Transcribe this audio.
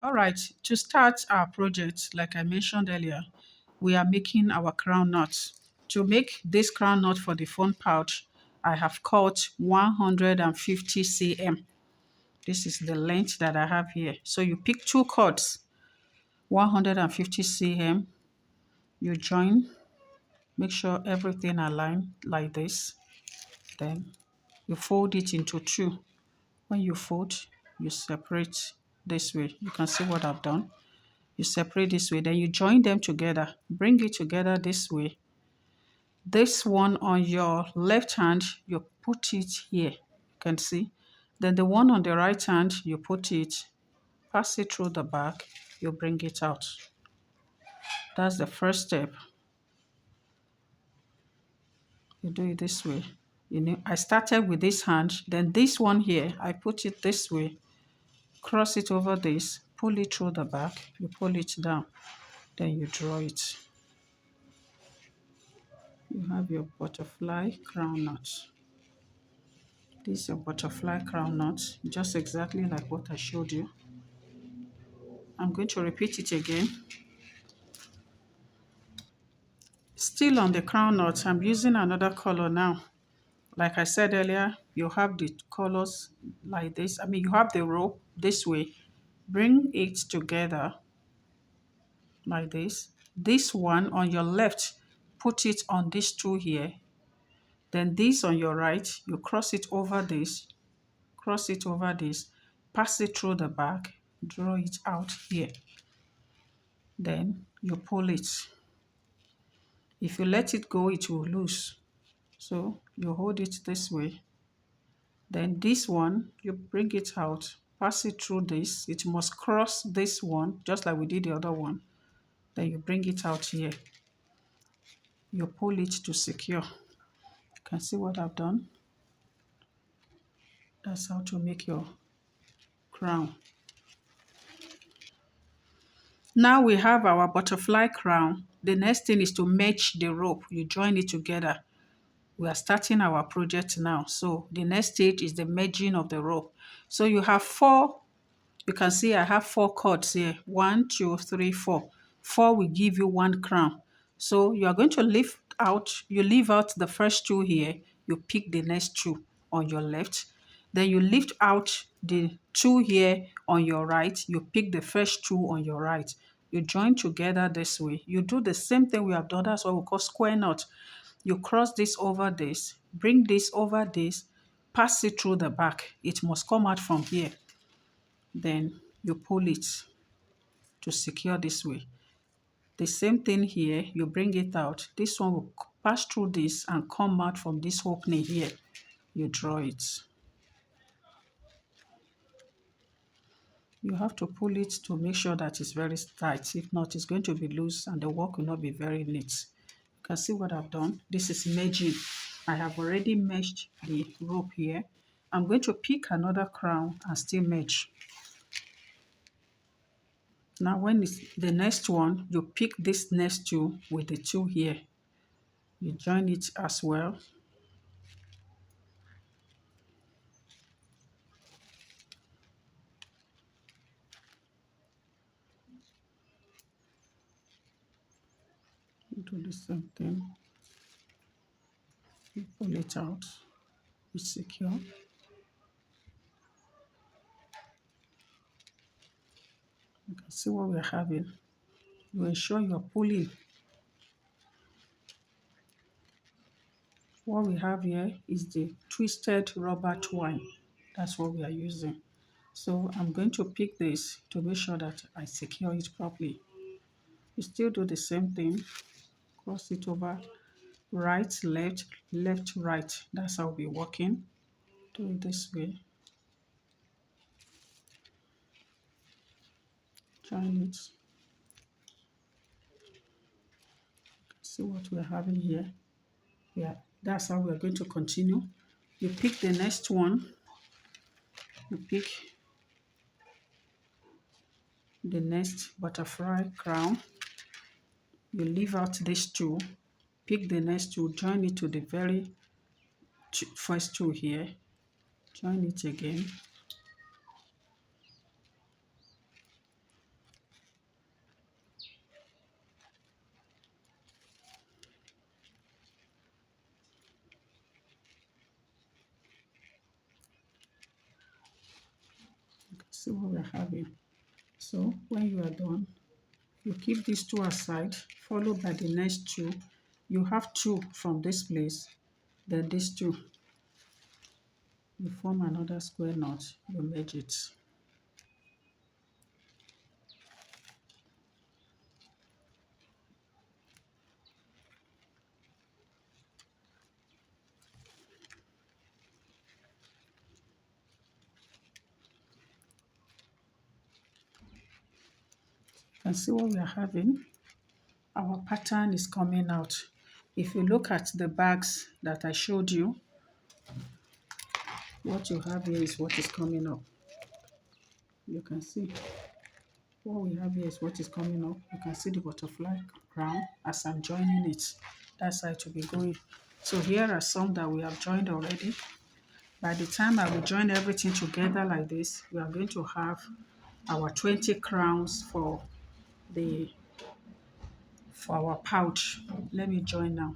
All right, to start our project, like I mentioned earlier, we are making our crown knot. To make this crown knot for the phone pouch, I have cut 150 cm. This is the length that I have here. So you pick two cords, 150 cm, you join, make sure everything align like this. Then you fold it into two. When you fold, you separate this way. You can see what I've done. You separate this way, then you join them together. Bring it together this way. This one on your left hand, you put it here. You can see. Then the one on the right hand, you put it, pass it through the back, you bring it out. That's the first step. You do it this way. You know, I started with this hand, then this one here, I put it this way, cross it over this, pull it through the back, you pull it down, then you draw it. You have your butterfly crown knot. This is your butterfly crown knot, just exactly like what I showed you. I'm going to repeat it again. Still on the crown knot, I'm using another color now. Like I said earlier, you have the colors like this. I mean, you have the rope this way. Bring it together like this. This one on your left, put it on these two here. Then this on your right, you cross it over this, cross it over this, pass it through the back, draw it out here. Then you pull it. If you let it go, it will loose. So you hold it this way. Then this one, you bring it out, pass it through this. It must cross this one, just like we did the other one. Then you bring it out here. You pull it to secure. You can see what I've done. That's how to make your crown. Now we have our butterfly crown. The next thing is to match the rope. You join it together. We are starting our project now. So the next stage is the merging of the rope. So you have four, you can see I have four cords here. 1, 2, 3, 4. 4 will give you one crown. So you are going to leave out the first two here. You pick the next two on your left. Then you lift out the two here on your right. You pick the first two on your right. You join together this way. You do the same thing we have done. That's what we call square knot. You cross this over this, bring this over this, pass it through the back. It must come out from here. Then you pull it to secure this way. The same thing here, you bring it out. This one will pass through this and come out from this opening here. You draw it. You have to pull it to make sure that it's very tight. If not, it's going to be loose and the work will not be very neat. You can see what I've done. This is merging. I have already meshed the rope here. I'm going to pick another crown and still merge. Now when it's the next one, you pick this next two with the two here. You join it as well. You do the same thing. You pull it out. You secure. You can see what we're having. You ensure you're pulling. What we have here is the twisted rubber twine. That's what we are using. So I'm going to pick this to make sure that I secure it properly. You still do the same thing. Cross it over. Right, left, left, right. That's how we're working. Do it this way. Join it. See what we're having here. Yeah, that's how we're going to continue. You pick the next one. You pick the next butterfly crown. You leave out these two. Pick the next two. Join it to the very first two here. Join it again. see what we're having. So when you are done, you keep these two aside, followed by the next two. You have two from this place, then these two. You form another square knot, you merge it. You can see what we are having. Our pattern is coming out. If you look at the bags that I showed you, what you have here is what is coming up. You can see what we have here is what is coming up. You can see the butterfly crown as I'm joining it. That's how it will be going. So here are some that we have joined already. By the time I will join everything together like this, we are going to have our 20 crowns for our pouch. Let me join now.